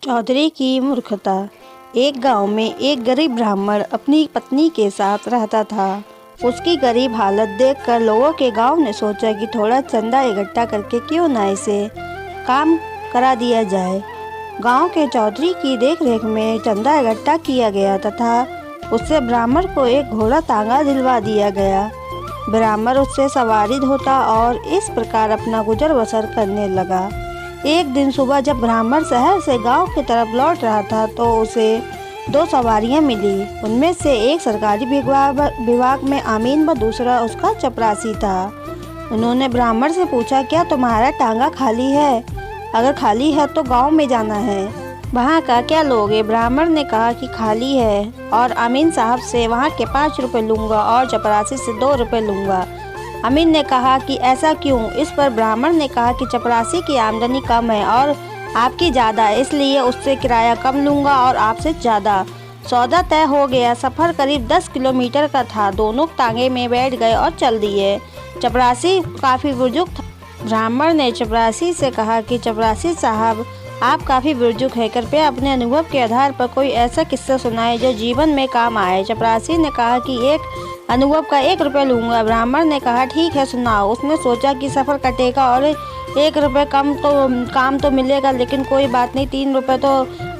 चौधरी की मूर्खता। एक गांव में एक गरीब ब्राह्मण अपनी पत्नी के साथ रहता था। उसकी गरीब हालत देखकर लोगों के गांव ने सोचा कि थोड़ा चंदा इकट्ठा करके क्यों ना इसे काम करा दिया जाए। गांव के चौधरी की देखरेख में चंदा इकट्ठा किया गया तथा उससे ब्राह्मण को एक घोड़ा तांगा दिलवा दिया गया। ब्राह्मण उससे सवारी होता और इस प्रकार अपना गुजर बसर करने लगा। एक दिन सुबह जब ब्राह्मण शहर से गांव की तरफ लौट रहा था तो उसे दो सवारियां मिली। उनमें से एक सरकारी विभाग में अमीन व दूसरा उसका चपरासी था। उन्होंने ब्राह्मण से पूछा, क्या तुम्हारा टांगा खाली है? अगर खाली है तो गांव में जाना है, वहाँ का क्या लोगे? ब्राह्मण ने कहा कि खाली है और अमीन साहब से वहाँ के 5 रुपये लूँगा और चपरासी से 2 रुपये लूँगा। अमीन ने कहा कि ऐसा क्यों? इस पर ब्राह्मण ने कहा कि चपरासी की आमदनी कम है और आपकी ज़्यादा, इसलिए उससे किराया कम लूँगा और आपसे ज़्यादा। सौदा तय हो गया। सफ़र करीब 10 किलोमीटर का था। दोनों टांगे में बैठ गए और चल दिए। चपरासी काफ़ी बुजुर्ग था। ब्राह्मण ने चपरासी से कहा कि चपरासी साहब, आप काफ़ी बुजुर्ग हैं, कृपया अपने अनुभव के आधार पर कोई ऐसा किस्सा सुनाएं जो जीवन में काम आए। चपरासी ने कहा कि एक अनुभव का 1 रुपये लूँगा। ब्राह्मण ने कहा, ठीक है, सुनाओ। उसने सोचा कि सफ़र कटेगा और 1 रुपये काम तो मिलेगा, लेकिन कोई बात नहीं, 3 रुपये तो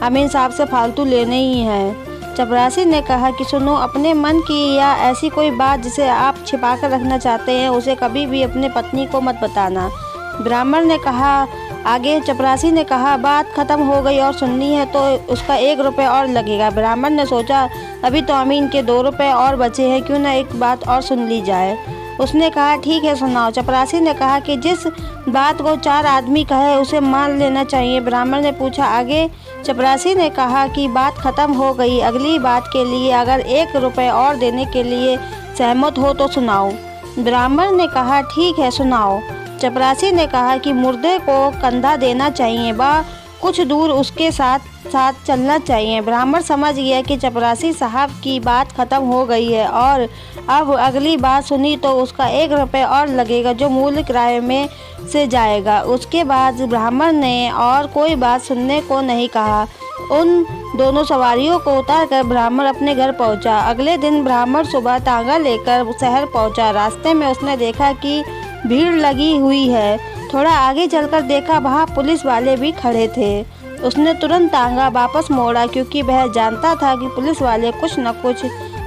अमीन साहब से फालतू लेने ही हैं। चपरासी ने कहा कि सुनो, अपने मन की या ऐसी कोई बात जिसे आप छिपा कर रखना चाहते हैं उसे कभी भी अपने पत्नी को मत बताना। ब्राह्मण ने कहा आगे। चपरासी ने कहा, बात खत्म हो गई और सुननी है तो उसका 1 रुपये और लगेगा। ब्राह्मण ने सोचा, अभी तो अमीन के 2 रुपये और बचे हैं, क्यों ना एक बात और सुन ली जाए। उसने कहा, ठीक है, सुनाओ। चपरासी ने कहा कि जिस बात को 4 आदमी कहे उसे मान लेना चाहिए। ब्राह्मण ने पूछा, आगे? चपरासी ने कहा कि बात खत्म हो गई, अगली बात के लिए अगर 1 रुपये और देने के लिए सहमत हो तो सुनाओ। ब्राह्मण ने कहा, ठीक है, सुनाओ। चपरासी ने कहा कि मुर्दे को कंधा देना चाहिए व कुछ दूर उसके साथ साथ चलना चाहिए। ब्राह्मण समझ गया कि चपरासी साहब की बात खत्म हो गई है और अब अगली बात सुनी तो उसका 1 रुपये और लगेगा, जो मूल किराए में से जाएगा। उसके बाद ब्राह्मण ने और कोई बात सुनने को नहीं कहा। उन दोनों सवारियों को उतारकर ब्राह्मण अपने घर पहुंचा। अगले दिन ब्राह्मण सुबह तांगा लेकर शहर पहुंचा। रास्ते में उसने देखा कि भीड़ लगी हुई है। थोड़ा आगे चलकर देखा, वहाँ पुलिस वाले भी खड़े थे। उसने तुरंत तांगा वापस मोड़ा, क्योंकि वह जानता था कि पुलिस वाले कुछ न कुछ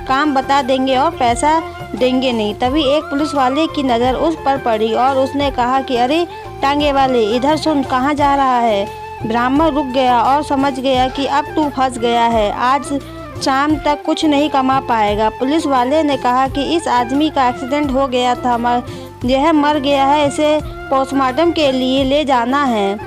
काम बता देंगे और पैसा देंगे नहीं। तभी एक पुलिस वाले की नज़र उस पर पड़ी और उसने कहा कि अरे टांगे वाले, इधर सुन, कहाँ जा रहा है? ब्राह्मण रुक गया और समझ गया कि अब तू फंस गया है, आज शाम तक कुछ नहीं कमा पाएगा। पुलिस वाले ने कहा कि इस आदमी का एक्सीडेंट हो गया था, यह मर गया है, इसे पोस्टमार्टम के लिए ले जाना है,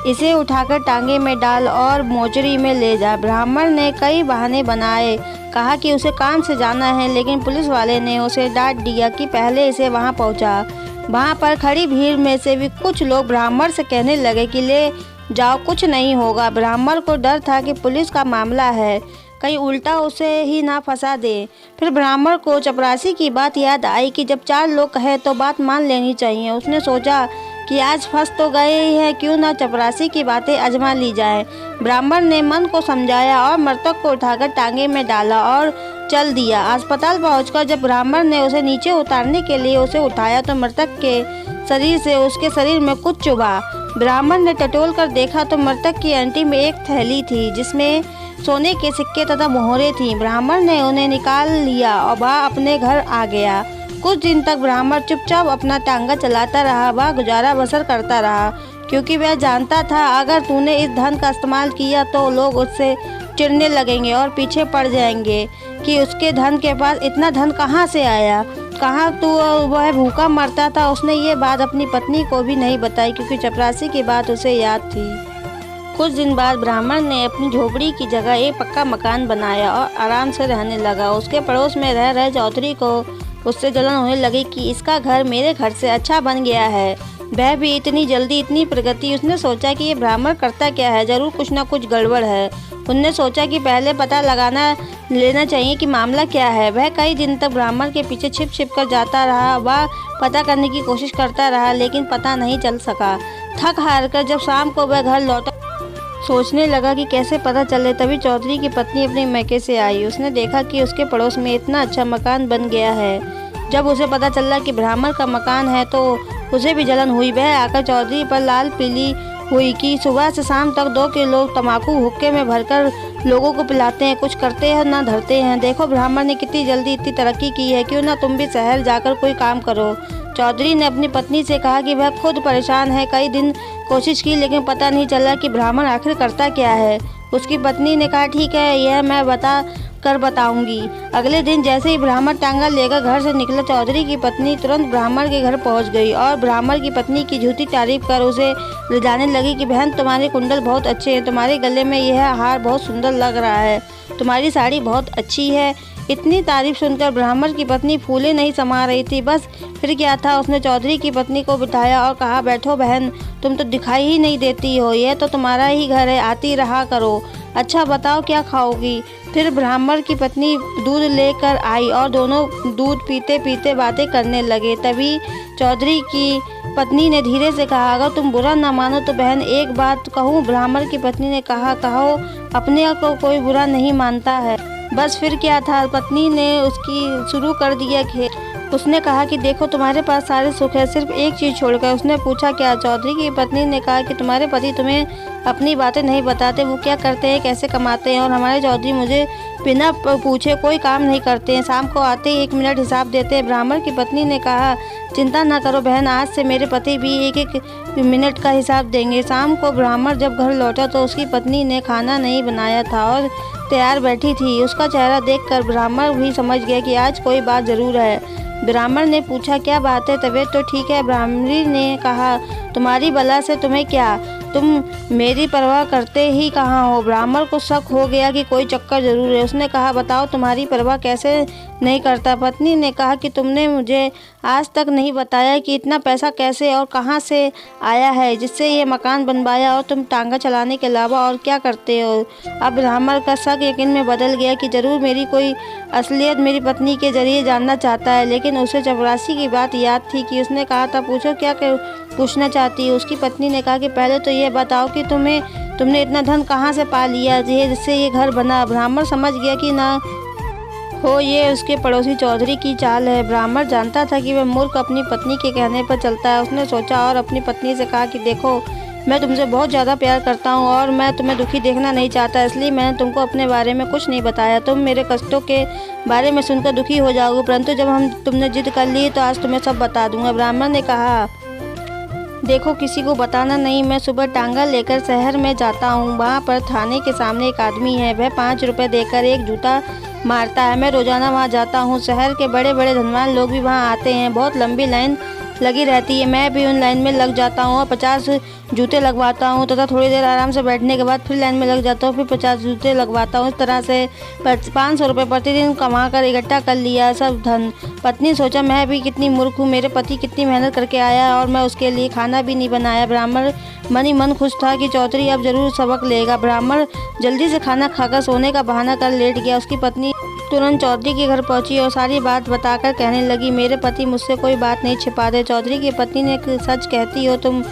इसे उठाकर टांगे में डाल और मोचरी में ले जा। ब्राह्मण ने कई बहाने बनाए, कहा कि उसे काम से जाना है, लेकिन पुलिस वाले ने उसे डांट दिया कि पहले इसे वहां पहुंचा। वहां पर खड़ी भीड़ में से भी कुछ लोग ब्राह्मण से कहने लगे कि ले जाओ, कुछ नहीं होगा। ब्राह्मण को डर था कि पुलिस का मामला है, कहीं उल्टा उसे ही ना फंसा दे। फिर ब्राह्मण को चपरासी की बात याद आई कि जब 4 लोग कहे तो बात मान लेनी चाहिए। उसने सोचा कि आज फंस तो गए ही है, क्यों ना चपरासी की बातें आजमा ली जाए। ब्राह्मण ने मन को समझाया और मृतक को उठाकर टांगे में डाला और चल दिया। अस्पताल पहुंचकर जब ब्राह्मण ने उसे नीचे उतारने के लिए उसे उठाया तो मृतक के शरीर से उसके शरीर में कुछ चुभा। ब्राह्मण ने टटोल कर देखा तो मृतक की अंटी में एक थैली थी जिसमें सोने के सिक्के तथा मोहरें थीं। ब्राह्मण ने उन्हें निकाल लिया और वह अपने घर आ गया। कुछ दिन तक ब्राह्मण चुपचाप अपना टांगा चलाता रहा, वह गुजारा बसर करता रहा, क्योंकि वह जानता था अगर तूने इस धन का इस्तेमाल किया तो लोग उससे चिढ़ने लगेंगे और पीछे पड़ जाएंगे कि उसके धन के पास इतना धन कहाँ से आया, कहाँ तो वह भूखा मरता था। उसने ये बात अपनी पत्नी को भी नहीं बताई, क्योंकि चपरासी की बात उसे याद थी। कुछ दिन बाद ब्राह्मण ने अपनी झोपड़ी की जगह एक पक्का मकान बनाया और आराम से रहने लगा। उसके पड़ोस में रह रहे चौधरी को उससे जलन होने लगी कि इसका घर मेरे घर से अच्छा बन गया है, वह भी इतनी जल्दी, इतनी प्रगति। उसने सोचा कि ये ब्राह्मण करता क्या है, जरूर कुछ ना कुछ गड़बड़ है। उनने सोचा कि पहले पता लेना चाहिए कि मामला क्या है। वह कई दिन तक ब्राह्मण के पीछे छिप छिप कर जाता रहा। वह पता करने की कोशिश करता रहा, लेकिन पता नहीं चल सका। थक हार कर जब शाम को वह घर लौटा सोचने लगा कि कैसे पता चले। तभी चौधरी की पत्नी अपने मैके से आई। उसने देखा कि उसके पड़ोस में इतना अच्छा मकान बन गया है। जब उसे पता चला कि ब्राह्मण का मकान है तो उसे भी जलन हुई। वह आकर चौधरी पर लाल पीली हुई कि सुबह से शाम तक 2 किलो तम्बाकू हुक्के में भरकर लोगों को पिलाते हैं, कुछ करते हैं ना धरते हैं। देखो ब्राह्मण ने कितनी जल्दी इतनी तरक्की की है, क्यों ना तुम भी शहर जाकर कोई काम करो। चौधरी ने अपनी पत्नी से कहा कि वह खुद परेशान है। कई दिन कोशिश की लेकिन पता नहीं चला कि ब्राह्मण आखिर करता क्या है। उसकी पत्नी ने कहा ठीक है, यह मैं बताऊंगी। अगले दिन जैसे ही ब्राह्मण टांगा लेकर घर से निकला, चौधरी की पत्नी तुरंत ब्राह्मण के घर पहुंच गई और ब्राह्मण की पत्नी की झूठी तारीफ कर उसे रिझाने लगी कि बहन तुम्हारे कुंडल बहुत अच्छे हैं, तुम्हारे गले में यह हार बहुत सुंदर लग रहा है, तुम्हारी साड़ी बहुत अच्छी है। इतनी तारीफ सुनकर ब्राह्मण की पत्नी फूले नहीं समा रही थी। बस फिर क्या था, उसने चौधरी की पत्नी को बिठाया और कहा बैठो बहन, तुम तो दिखाई ही नहीं देती हो, यह तो तुम्हारा ही घर है, आती रहा करो। अच्छा बताओ क्या खाओगी। फिर ब्राह्मण की पत्नी दूध लेकर आई और दोनों दूध पीते पीते बातें करने लगे। तभी चौधरी की पत्नी ने धीरे से कहा अगर तुम बुरा ना मानो तो बहन एक बात कहूँ। ब्राह्मण की पत्नी ने कहा कहो, अपने आप को कोई बुरा नहीं मानता है। बस फिर क्या था, पत्नी ने उसकी शुरू कर दिया कि उसने कहा कि देखो तुम्हारे पास सारे सुख है, सिर्फ एक चीज़ छोड़कर। उसने पूछा क्या। चौधरी की पत्नी ने कहा कि तुम्हारे पति तुम्हें अपनी बातें नहीं बताते, वो क्या करते हैं, कैसे कमाते हैं, और हमारे चौधरी मुझे बिना पूछे कोई काम नहीं करते हैं, शाम को आते ही 1 मिनट हिसाब देते हैं। ब्राह्मण की पत्नी ने कहा चिंता ना करो बहन, आज से मेरे पति भी 1-1 मिनट का हिसाब देंगे। शाम को ब्राह्मण जब घर लौटा तो उसकी पत्नी ने खाना नहीं बनाया था और तैयार बैठी थी। उसका चेहरा देखकर ब्राह्मण भी समझ गया कि आज कोई बात ज़रूर है। ब्राह्मण ने पूछा क्या बात है, तबीयत तो ठीक है। ब्राह्मणी ने कहा तुम्हारी बला से तुम्हें क्या, तुम मेरी परवाह करते ही कहाँ हो। ब्राह्मण को शक हो गया कि कोई चक्कर जरूर है। उसने कहा बताओ तुम्हारी परवाह कैसे नहीं करता। पत्नी ने कहा कि तुमने मुझे आज तक नहीं बताया कि इतना पैसा कैसे और कहाँ से आया है जिससे ये मकान बनवाया, और तुम टांगा चलाने के अलावा और क्या करते हो। अब ब्राह्मण का शक यकीन में बदल गया कि जरूर मेरी कोई असलियत मेरी पत्नी के जरिए जानना चाहता है, लेकिन उसे चपरासी की बात याद थी कि उसने कहा था पूछो क्या पूछना चाहती है। उसकी पत्नी ने कहा कि पहले तो ये बताओ कि तुमने इतना धन कहाँ से पा लिया जिससे ये घर बना। ब्राह्मण समझ गया कि ना हो ये उसके पड़ोसी चौधरी की चाल है। ब्राह्मण जानता था कि वह मूर्ख अपनी पत्नी के कहने पर चलता है। उसने सोचा और अपनी पत्नी से कहा कि देखो मैं तुमसे बहुत ज़्यादा प्यार करता हूँ और मैं तुम्हें दुखी देखना नहीं चाहता, इसलिए मैंने तुमको अपने बारे में कुछ नहीं बताया। तुम मेरे कष्टों के बारे में सुनकर दुखी हो जाओगे, परंतु जब तुमने जिद कर ली तो आज तुम्हें सब बता दूंगा। ब्राह्मण ने कहा देखो किसी को बताना नहीं, मैं सुबह टांगा लेकर शहर में जाता हूँ। वहाँ पर थाने के सामने एक आदमी है, वह 5 रुपए देकर एक जूता मारता है। मैं रोजाना वहाँ जाता हूँ। शहर के बड़े बड़े धनवान लोग भी वहाँ आते हैं, बहुत लंबी लाइन लगी रहती है। मैं भी उन लाइन में लग जाता हूँ और 50 जूते लगवाता हूँ तथा थोड़ी देर आराम से बैठने के बाद फिर लाइन में लग जाता हूँ, फिर 50 जूते लगवाता हूँ। इस तरह से 500 रुपये प्रतिदिन कमा कर इकट्ठा कर लिया सब धन। पत्नी सोचा मैं भी कितनी मूर्ख हूँ, मेरे पति कितनी मेहनत करके आया और मैं उसके लिए खाना भी नहीं बनाया। ब्राह्मण मन ही मन खुश था कि चौधरी अब जरूर सबक लेगा। ब्राह्मण जल्दी से खाना खाकर सोने का बहाना कर लेट गया। उसकी पत्नी तुरंत चौधरी के घर पहुंची और सारी बात बताकर कहने लगी मेरे पति मुझसे कोई बात नहीं छिपाते। चौधरी की पत्नी ने सच कहती हो तुम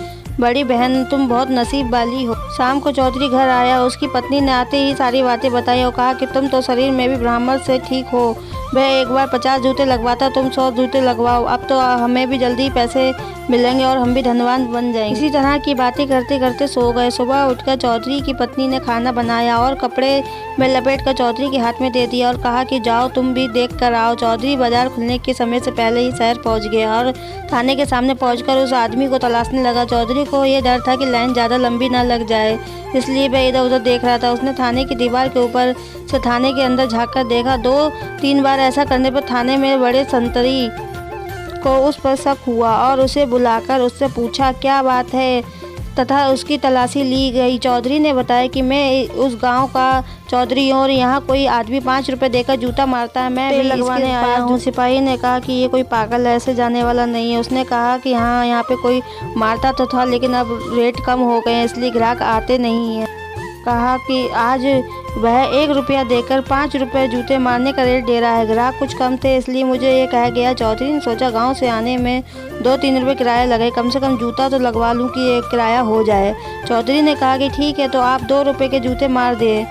बड़ी बहन, तुम बहुत नसीब वाली हो। शाम को चौधरी घर आया, उसकी पत्नी ने आते ही सारी बातें बताई और कहा कि तुम तो शरीर में भी ब्राह्मण से ठीक हो। वह एक बार 50 जूते लगवाता, तुम 100 जूते लगवाओ। अब तो हमें भी जल्दी पैसे मिलेंगे और हम भी धनवान बन जाएंगे। इसी तरह की बातें करते करते सो गए। सुबह उठकर चौधरी की पत्नी ने खाना बनाया और कपड़े में लपेट कर चौधरी के हाथ में दे दिया और कहा कि जाओ तुम भी देख कर आओ। चौधरी बाजार खुलने के समय से पहले ही शहर पहुंच गया और थाने के सामने पहुंचकर उस आदमी को तलाशने लगा। चौधरी को यह डर था कि लाइन ज़्यादा लंबी ना लग जाए, इसलिए वह इधर उधर देख रहा था। उसने थाने की दीवार के ऊपर से थाने के अंदर झाँक कर देखा। 2-3 बार ऐसा करने पर थाने में बड़े संतरी को उस पर शक हुआ और उसे बुलाकर उससे पूछा क्या बात है तथा उसकी तलाशी ली गई। चौधरी ने बताया कि मैं उस गांव का चौधरी हूँ और यहाँ कोई आदमी 5 रुपए देकर जूता मारता है, मैं भी लगवाने आया हूँ। सिपाही ने कहा कि ये कोई पागल है, ऐसे जाने वाला नहीं है। उसने कहा कि हाँ यहाँ पे कोई मारता तो था लेकिन अब रेट कम हो गए हैं इसलिए ग्राहक आते नहीं हैं। कहा कि आज वह 1 रुपया देकर 5 रुपये जूते मारने का रेट दे रहा है। ग्राहक कुछ कम थे इसलिए मुझे ये कहा गया। चौधरी ने सोचा गांव से आने में 2-3 रुपये किराया लगे, कम से कम जूता तो लगवा लूँ कि एक किराया हो जाए। चौधरी ने कहा कि ठीक है, तो आप 2 रुपये के जूते मार दे।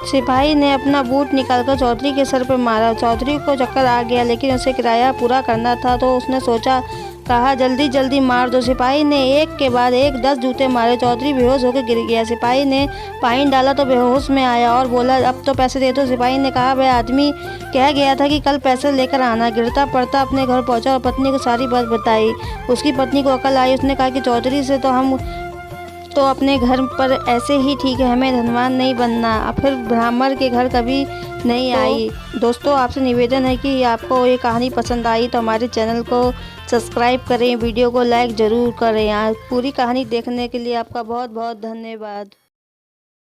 सिपाही ने अपना बूट निकालकर चौधरी के सर पर मारा। चौधरी को चक्कर आ गया, लेकिन उसे किराया पूरा करना था तो उसने सोचा, कहा जल्दी जल्दी मार दो। सिपाही ने एक के बाद एक 10 जूते मारे। चौधरी बेहोश होकर गिर गया। सिपाही ने पानी डाला तो बेहोश में आया और बोला, अब तो पैसे दे दो। सिपाही ने कहा, वह आदमी कह गया था कि कल पैसे लेकर आना। गिरता पड़ता अपने घर पहुंचा और पत्नी को सारी बात बताई। उसकी पत्नी को अकल आई। उसने कहा कि चौधरी से तो हम तो अपने घर पर ऐसे ही ठीक है, हमें धनवान नहीं बनना। फिर ब्राह्मण के घर कभी नहीं आई। दोस्तों, आपसे निवेदन है कि आपको ये कहानी पसंद आई तो हमारे चैनल को सब्सक्राइब करें, वीडियो को लाइक ज़रूर करें। पूरी कहानी देखने के लिए आपका बहुत बहुत धन्यवाद।